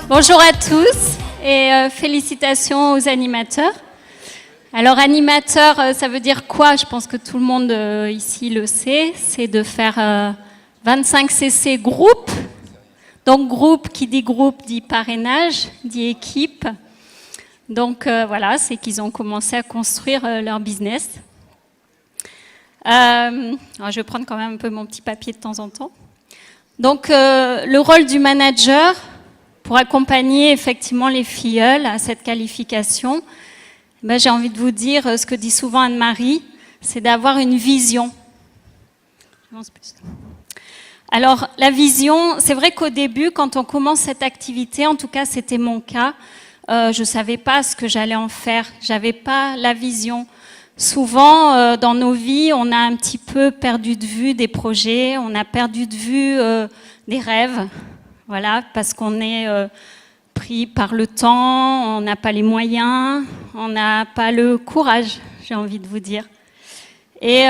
Bonjour à tous et félicitations aux animateurs. Alors animateur, ça veut dire quoi? Je pense que tout le monde ici le sait. C'est de faire 25 CC groupe. Donc groupe, qui dit groupe, dit parrainage, dit équipe. Donc voilà, c'est qu'ils ont commencé à construire leur business. Alors, je vais prendre quand même un peu mon petit papier de temps en temps. Donc le rôle du manager pour accompagner effectivement les filleuls à cette qualification, ben, j'ai envie de vous dire ce que dit souvent Anne-Marie, c'est d'avoir une vision. Alors la vision, c'est vrai qu'au début, quand on commence cette activité, en tout cas c'était mon cas, je ne savais pas ce que j'allais en faire, j'avais pas la vision. Souvent, dans nos vies, on a un petit peu perdu de vue des projets, on a perdu de vue des rêves, voilà, parce qu'on est pris par le temps, on n'a pas les moyens, on n'a pas le courage, j'ai envie de vous dire. Et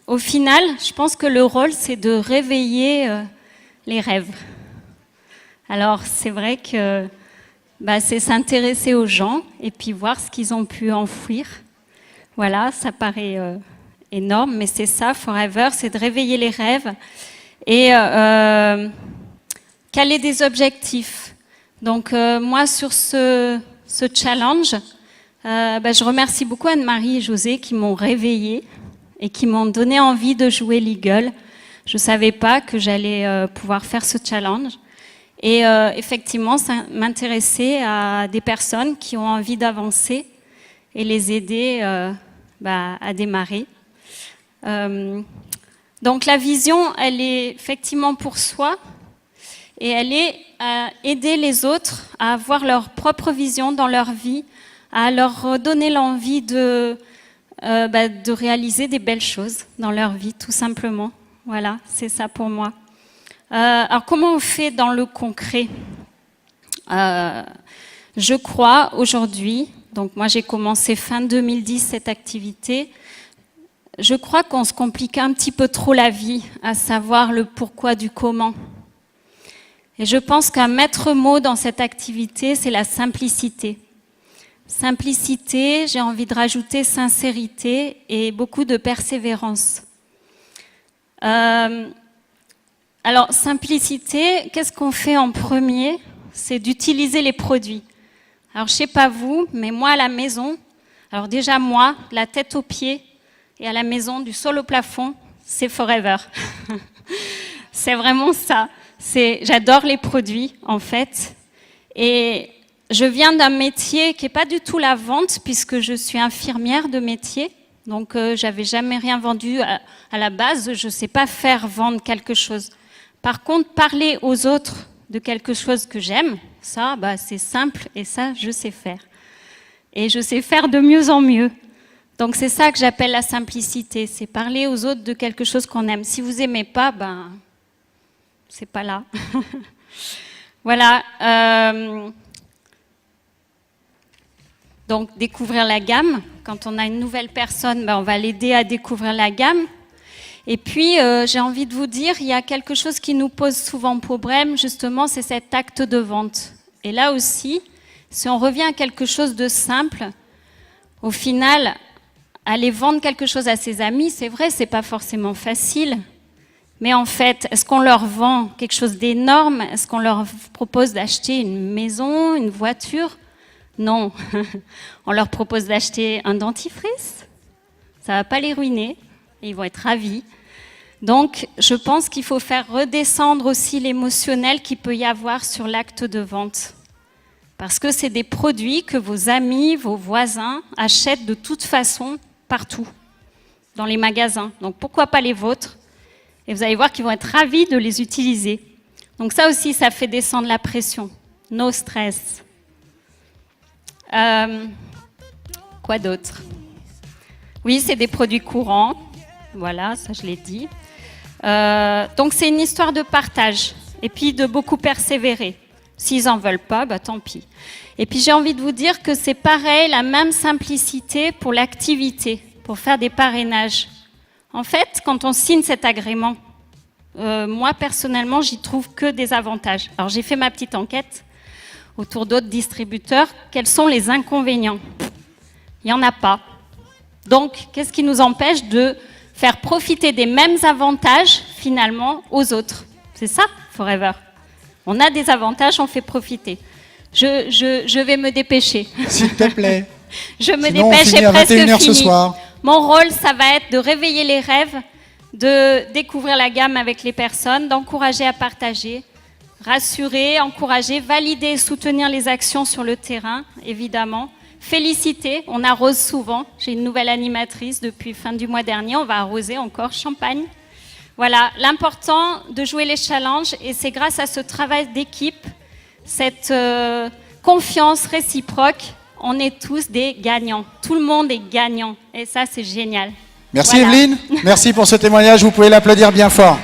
au final, je pense que le rôle, c'est de réveiller les rêves. Alors, c'est vrai que c'est s'intéresser aux gens et puis voir ce qu'ils ont pu enfouir. Voilà, ça paraît énorme, mais c'est ça, Forever, c'est de réveiller les rêves et caler des objectifs. Donc moi, sur ce challenge, je remercie beaucoup Anne-Marie et José qui m'ont réveillée et qui m'ont donné envie de jouer l'Eagle. Je ne savais pas que j'allais pouvoir faire ce challenge. Et effectivement, ça m'intéressait à des personnes qui ont envie d'avancer et les aider à démarrer. Donc la vision, elle est effectivement pour soi et elle est à aider les autres à avoir leur propre vision dans leur vie, à leur donner l'envie de réaliser des belles choses dans leur vie, tout simplement. Voilà, c'est ça pour moi. Alors comment on fait dans le concret? Je crois aujourd'hui, donc moi j'ai commencé fin 2010 cette activité, je crois qu'on se complique un petit peu trop la vie à savoir le pourquoi du comment. Et je pense qu'un maître mot dans cette activité, c'est la simplicité. Simplicité, j'ai envie de rajouter sincérité et beaucoup de persévérance. Alors, simplicité, qu'est-ce qu'on fait en premier? C'est d'utiliser les produits. Alors, je ne sais pas vous, mais moi, à la maison, alors déjà, moi, de la tête aux pieds, et à la maison, du sol au plafond, c'est Forever. C'est vraiment ça. J'adore les produits, en fait. Et je viens d'un métier qui n'est pas du tout la vente, puisque je suis infirmière de métier. Donc, je n'avais jamais rien vendu à la base. Je ne sais pas faire vendre quelque chose. Par contre, parler aux autres de quelque chose que j'aime, ça, c'est simple et ça, je sais faire. Et je sais faire de mieux en mieux. Donc, c'est ça que j'appelle la simplicité. C'est parler aux autres de quelque chose qu'on aime. Si vous n'aimez pas, c'est pas là. Voilà. Donc, découvrir la gamme. Quand on a une nouvelle personne, on va l'aider à découvrir la gamme. Et puis, j'ai envie de vous dire, il y a quelque chose qui nous pose souvent problème, justement, c'est cet acte de vente. Et là aussi, si on revient à quelque chose de simple, au final, aller vendre quelque chose à ses amis, c'est vrai, c'est pas forcément facile. Mais en fait, est-ce qu'on leur vend quelque chose d'énorme? Est-ce qu'on leur propose d'acheter une maison, une voiture? Non. On leur propose d'acheter un dentifrice. Ça va pas les ruiner. Et ils vont être ravis. Donc, je pense qu'il faut faire redescendre aussi l'émotionnel qu'il peut y avoir sur l'acte de vente. Parce que c'est des produits que vos amis, vos voisins achètent de toute façon partout, dans les magasins. Donc, pourquoi pas les vôtres? Et vous allez voir qu'ils vont être ravis de les utiliser. Donc, ça aussi, ça fait descendre la pression. No stress. Quoi d'autre? Oui, c'est des produits courants. Voilà, ça je l'ai dit. Donc c'est une histoire de partage et puis de beaucoup persévérer. S'ils n'en veulent pas, tant pis. Et puis j'ai envie de vous dire que c'est pareil, la même simplicité pour l'activité, pour faire des parrainages. En fait, quand on signe cet agrément, moi personnellement, j'y trouve que des avantages. Alors j'ai fait ma petite enquête autour d'autres distributeurs. Quels sont les inconvénients? Il n'y en a pas. Donc, qu'est-ce qui nous empêche de faire profiter des mêmes avantages, finalement, aux autres? C'est ça, Forever. On a des avantages, on fait profiter. Je vais me dépêcher. S'il te plaît. Je me Sinon, dépêche, on finit j'ai à presque 21h ce fini. soir. Mon rôle, ça va être de réveiller les rêves, de découvrir la gamme avec les personnes, d'encourager à partager, rassurer, encourager, valider et soutenir les actions sur le terrain, évidemment. Féliciter, on arrose souvent. J'ai une nouvelle animatrice depuis fin du mois dernier, on va arroser encore champagne. Voilà, l'important de jouer les challenges, et c'est grâce à ce travail d'équipe, cette confiance réciproque, on est tous des gagnants. Tout le monde est gagnant, et ça c'est génial. Merci Voilà. Evelyne, merci pour ce témoignage, vous pouvez l'applaudir bien fort.